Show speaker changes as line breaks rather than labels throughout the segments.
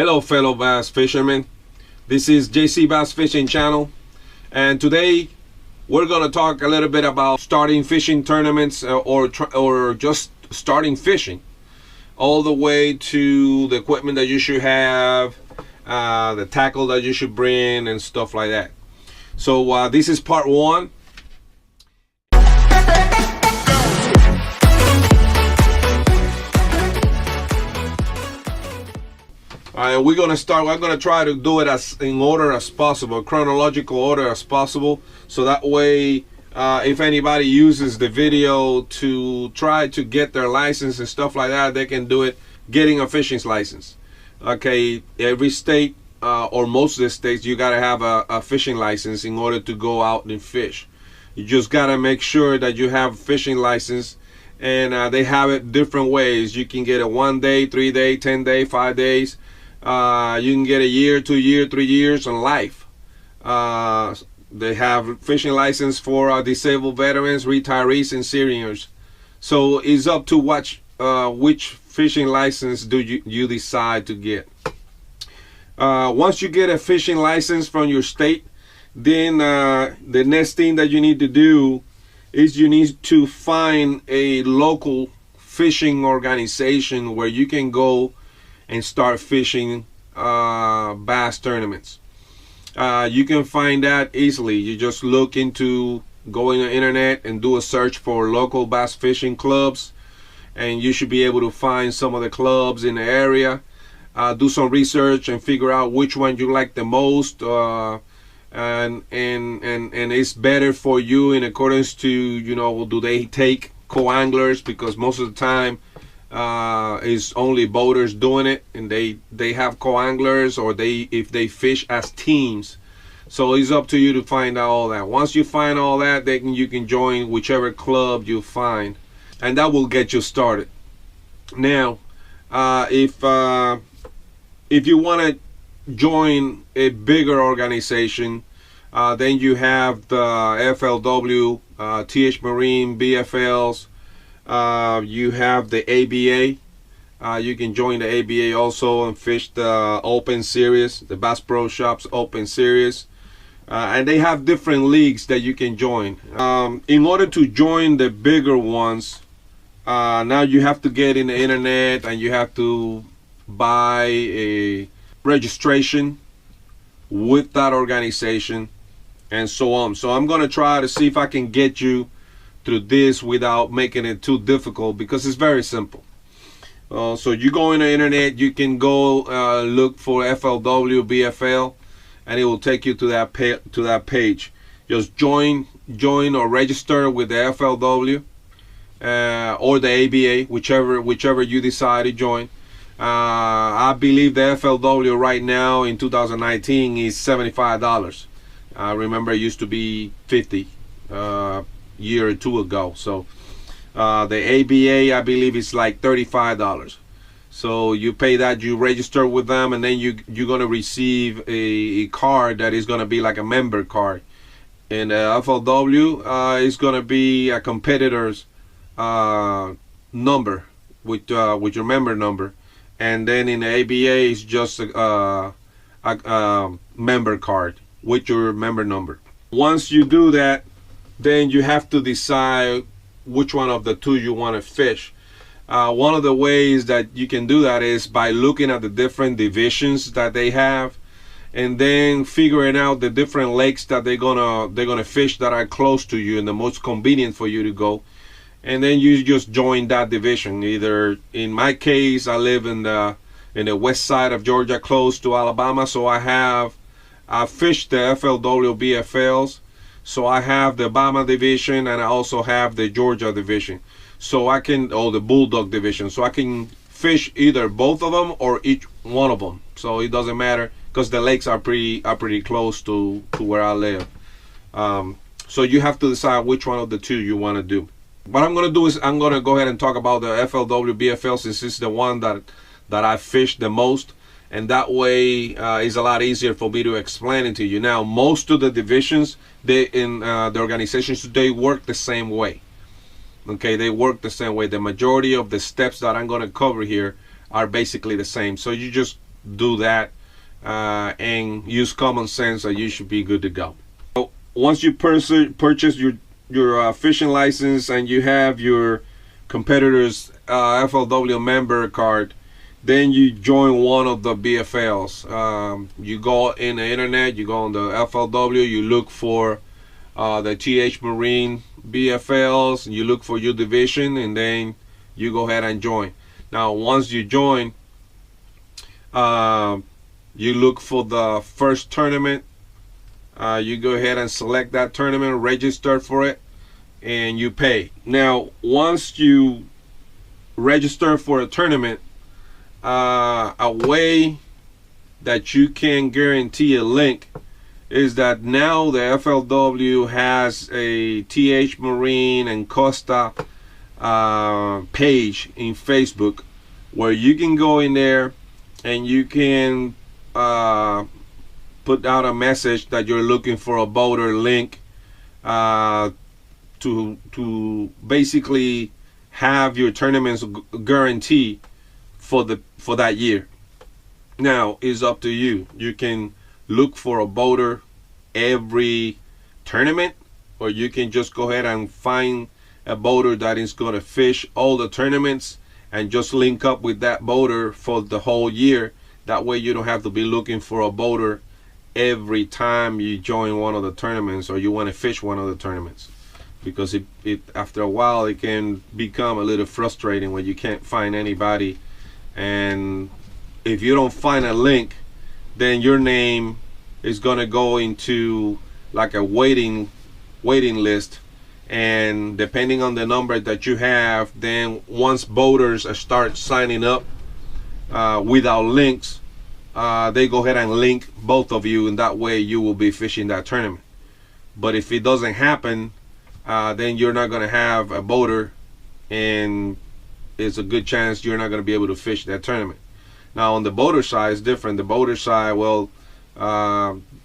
Hello fellow bass fishermen, this is JC Bass Fishing Channel, and today we're going to talk a little bit about starting fishing tournaments or just starting fishing, all the way to the equipment that you should have, the tackle that you should bring and stuff like that. So this is part one. We're gonna start. I'm gonna try to do it as in order as possible, chronological order as possible, so that way if anybody uses the video to try to get their license and stuff like that, they can do it getting a fishing license. Okay, every state or most of the states, you gotta have a fishing license in order to go out and fish. You just gotta make sure that you have a fishing license, and they have it different ways. You can get a 1 day, 3 day, 10 day, 5 days. You can get a year, 2 year, 3 years on life. They have fishing license for disabled veterans, retirees, and seniors. So it's up to which fishing license do you decide to get. Once you get a fishing license from your state, then the next thing that you need to do is you need to find a local fishing organization where you can go and start fishing bass tournaments. You can find that easily. You just look into, go on the internet and do a search for local bass fishing clubs, and you should be able to find some of the clubs in the area. Do some research and figure out which one you like the most, and it's better for you in accordance to, you know, do they take co-anglers, because most of the time is only boaters doing it, and they have co-anglers, or if they fish as teams. So it's up to you to find out all that. Once you find all that, then you can join whichever club you find, and that will get you started. Now if you want to join a bigger organization, then you have the FLW, TH Marine, BFLs. You have the ABA. You can join the ABA also and fish the Open Series, the Bass Pro Shops Open Series, and they have different leagues that you can join. In order to join the bigger ones, now you have to get in the internet and you have to buy a registration with that organization and so on. So I'm going to try to see if I can get you through this without making it too difficult, because it's very simple. So you go in the internet, you can go look for FLW BFL, and it will take you to that page. Just join or register with the FLW or the ABA, whichever you decide to join. I believe the FLW right now in 2019 is $75. I remember it used to be $50 year or two ago. So the ABA, I believe, is like $35. So you pay that, you register with them, and then you're gonna receive a card that is gonna be like a member card. And FLW is gonna be a competitor's number with your member number, and then in the ABA is just a member card with your member number. Once you do that, then you have to decide which one of the two you want to fish. One of the ways that you can do that is by looking at the different divisions that they have, and then figuring out the different lakes that they're gonna fish that are close to you and the most convenient for you to go. And then you just join that division. Either, in my case, I live in the west side of Georgia, close to Alabama, so I fished the FLW BFLs. So I have the Bama division, and I also have the Georgia division. So I can, or the Bulldog division. So I can fish either both of them or each one of them. So it doesn't matter, because the lakes are pretty close to where I live. So you have to decide which one of the two you want to do. What I'm going to do is I'm going to go ahead and talk about the FLW BFL, since it's the one that I fished the most, and that way it's a lot easier for me to explain it to you. Now, most of the divisions in the organizations, they work the same way. Okay, they work the same way. The majority of the steps that I'm going to cover here are basically the same. So you just do that and use common sense, and you should be good to go. So once you purchase your fishing license and you have your competitor's FLW member card, then you join one of the BFLs. You go in the internet, you go on the FLW, you look for the TH Marine BFLs, and you look for your division, and then you go ahead and join. Now once you join, you look for the first tournament. You go ahead and select that tournament, register for it, and you pay. Now once you register for a tournament, a way that you can guarantee a link is that now the FLW has a TH Marine and Costa page in Facebook, where you can go in there and you can put out a message that you're looking for a boater link to basically have your tournaments guarantee for that year. Now it's up to you. You can look for a boater every tournament, or you can just go ahead and find a boater that is going to fish all the tournaments and just link up with that boater for the whole year. That way you don't have to be looking for a boater every time you join one of the tournaments or you want to fish one of the tournaments, because it after a while it can become a little frustrating when you can't find anybody. And if you don't find a link, then your name is gonna go into like a waiting list, and depending on the number that you have, then once boaters start signing up without links, they go ahead and link both of you, and that way you will be fishing that tournament. But if it doesn't happen, then you're not gonna have a boater, and it's a good chance you're not going to be able to fish that tournament. Now on the boater side, it's different. The boater side, well,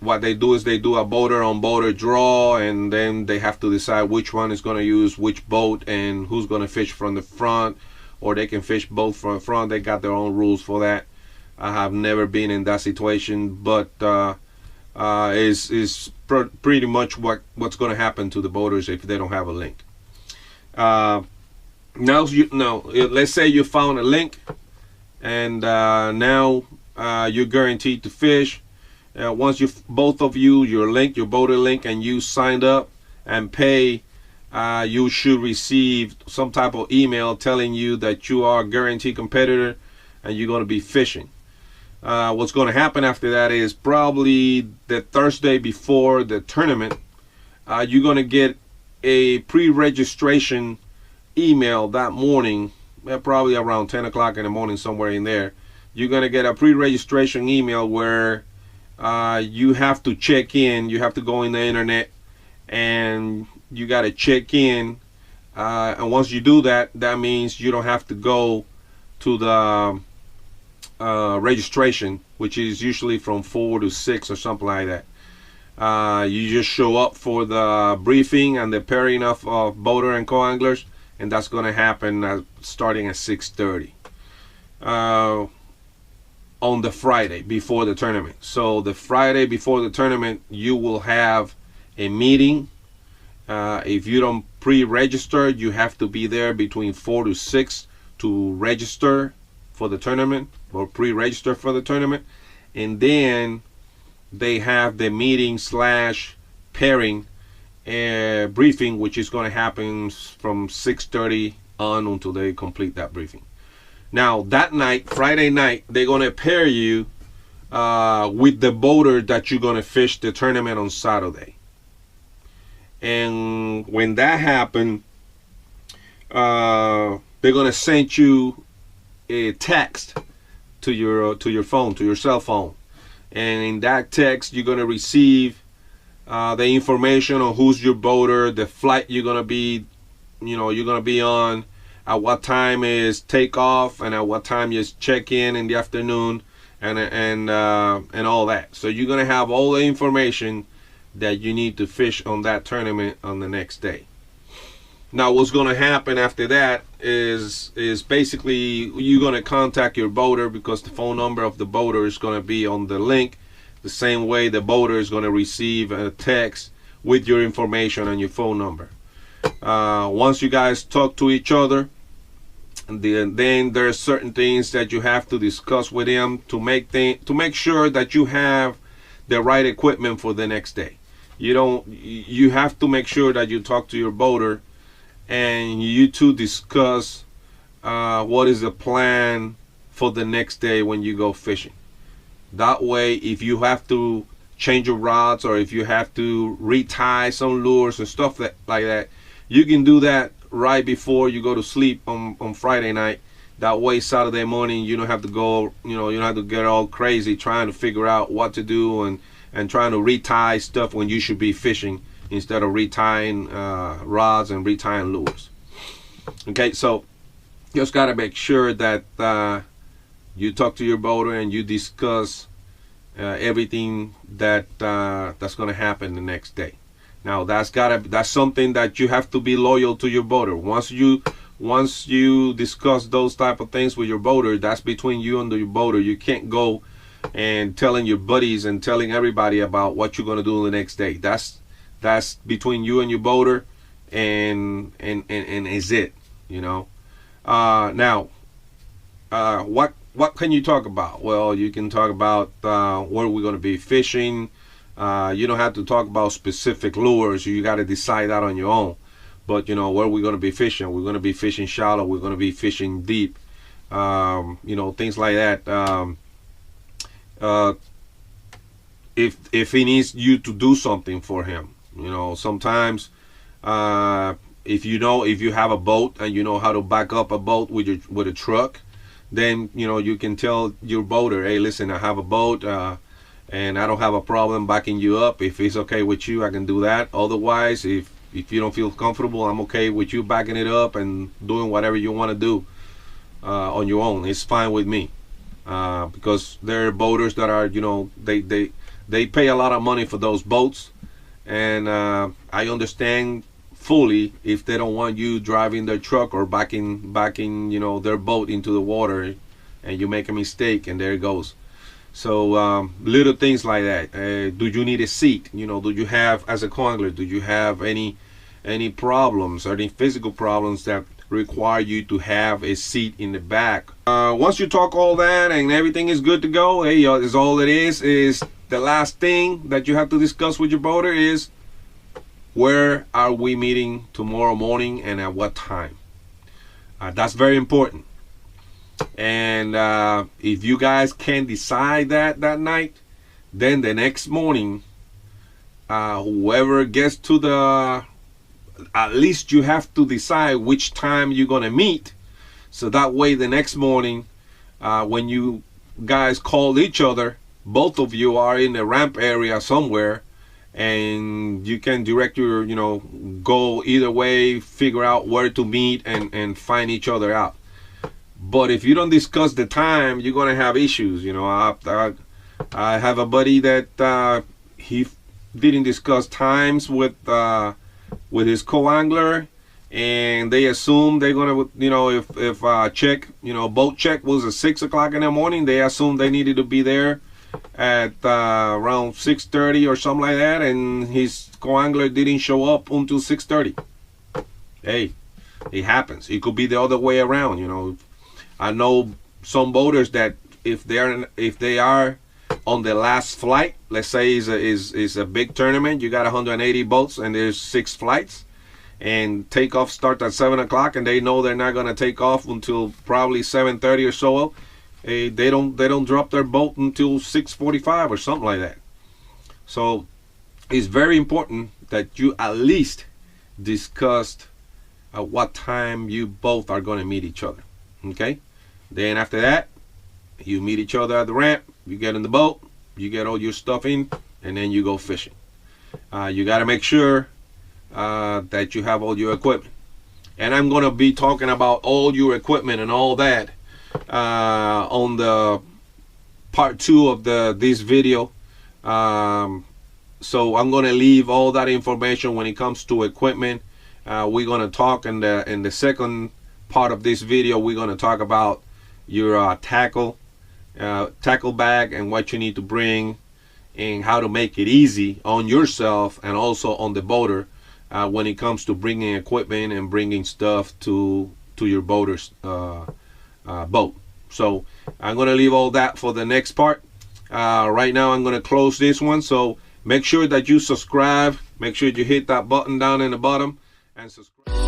what they do is they do a boater on boater draw, and then they have to decide which one is going to use which boat and who's going to fish from the front, or they can fish both from the front. They got their own rules for that. I have never been in that situation, but is pretty much what's going to happen to the boaters if they don't have a link. Now let's say you found a link, and now you're guaranteed to fish. Once both of you, your boater link, and you signed up and pay, you should receive some type of email telling you that you are a guaranteed competitor and you're going to be fishing. What's going to happen after that is probably the Thursday before the tournament, you're going to get a pre-registration email that morning, probably around 10 o'clock in the morning, somewhere in there. You're going to get a pre-registration email where you have to check in. You have to go in the internet and you got to check in, and once you do that, that means you don't have to go to the registration, which is usually from 4 to 6 or something like that. You just show up for the briefing and the pairing of boater and co-anglers, and that's going to happen starting at 6:30 on the Friday before the tournament. So the Friday before the tournament, you will have a meeting. If you don't pre-register, you have to be there between 4 to 6 to register for the tournament, or pre-register for the tournament. And then they have the meeting / pairing briefing, which is going to happen from 6:30 on until they complete that briefing. Now that night, Friday night, they're going to pair you with the boater that you're going to fish the tournament on Saturday. And when that happens, they're going to send you a text to your phone, to your cell phone, and in that text you're going to receive the information on who's your boater, the flight you're going to be on, at what time is takeoff, and at what time you check in the afternoon, and all that. So you're going to have all the information that you need to fish on that tournament on the next day. Now what's going to happen after that is basically you're going to contact your boater, because the phone number of the boater is going to be on the link, the same way the boater is going to receive a text with your information and your phone number. Once you guys talk to each other, then there's certain things that you have to discuss with him to make sure that you have the right equipment for the next day. You have to make sure that you talk to your boater and you two discuss what is the plan for the next day when you go fishing. That way, if you have to change your rods, or if you have to retie some lures and stuff like that, you can do that right before you go to sleep on Friday night. That way Saturday morning you don't have to go, you don't have to get all crazy trying to figure out what to do and trying to retie stuff when you should be fishing, instead of retying rods and retying lures. Okay, so just got to make sure that you talk to your boater and you discuss everything that's going to happen the next day. Now that's something that you have to be loyal to your boater. Once you discuss those type of things with your boater, that's between you and your boater. You can't go and telling your buddies and telling everybody about what you're going to do the next day. That's between you and your boater, and is it, now what can you talk about? Well, you can talk about where we're going to be fishing. You don't have to talk about specific lures. You got to decide that on your own. But where we're going to be fishing. We're going to be fishing shallow. We're going to be fishing deep. Things like that. If he needs you to do something for him, sometimes if you have a boat and you know how to back up a boat with a truck, then you can tell your boater, hey, listen, I have a boat and I don't have a problem backing you up. If it's okay with you, I can do that. Otherwise, if you don't feel comfortable, I'm okay with you backing it up and doing whatever you want to do on your own. It's fine with me, because there are boaters that are, they pay a lot of money for those boats, and I understand fully if they don't want you driving their truck or backing their boat into the water, and you make a mistake and there it goes. So little things like that. Do you need a seat? Do you have, as a co-angler, do you have any problems, or any physical problems that require you to have a seat in the back? Once you talk all that and everything is good to go, hey, is all it is the last thing that you have to discuss with your boater is, where are we meeting tomorrow morning and at what time? That's very important. And if you guys can decide that night, then the next morning, whoever gets to at least you have to decide which time you're gonna meet, so that way the next morning, when you guys call each other, both of you are in the ramp area somewhere, and you can direct your, go either way, figure out where to meet and find each other out. But if you don't discuss the time, you're gonna have issues. I have a buddy that he didn't discuss times with his co-angler, and they assumed they're gonna, if check, boat check was at 6 o'clock in the morning, they assumed they needed to be there at around 6:30 or something like that, and his co-angler didn't show up until 6:30. Hey, it happens. It could be the other way around. I know some boaters that if they are on the last flight, let's say is a big tournament, you got 180 boats and there's 6 flights, and takeoff starts at 7 o'clock, and they know they're not gonna take off until probably 7:30 or so. They don't drop their boat until 6:45 or something like that. So it's very important that you at least discussed at what time you both are going to meet each other. Okay, then after that, you meet each other at the ramp, you get in the boat, you get all your stuff in, and then you go fishing. You got to make sure that you have all your equipment, and I'm going to be talking about all your equipment and all that on the part 2 of this video. So I'm going to leave all that information when it comes to equipment We're gonna talk in the second part of this video. We're gonna talk about your tackle bag and what you need to bring and how to make it easy on yourself and also on the boater when it comes to bringing equipment and bringing stuff to your boater's boat. So I'm gonna leave all that for the next part. Right now I'm gonna close this one, so make sure that you subscribe. Make sure you hit that button down in the bottom and subscribe.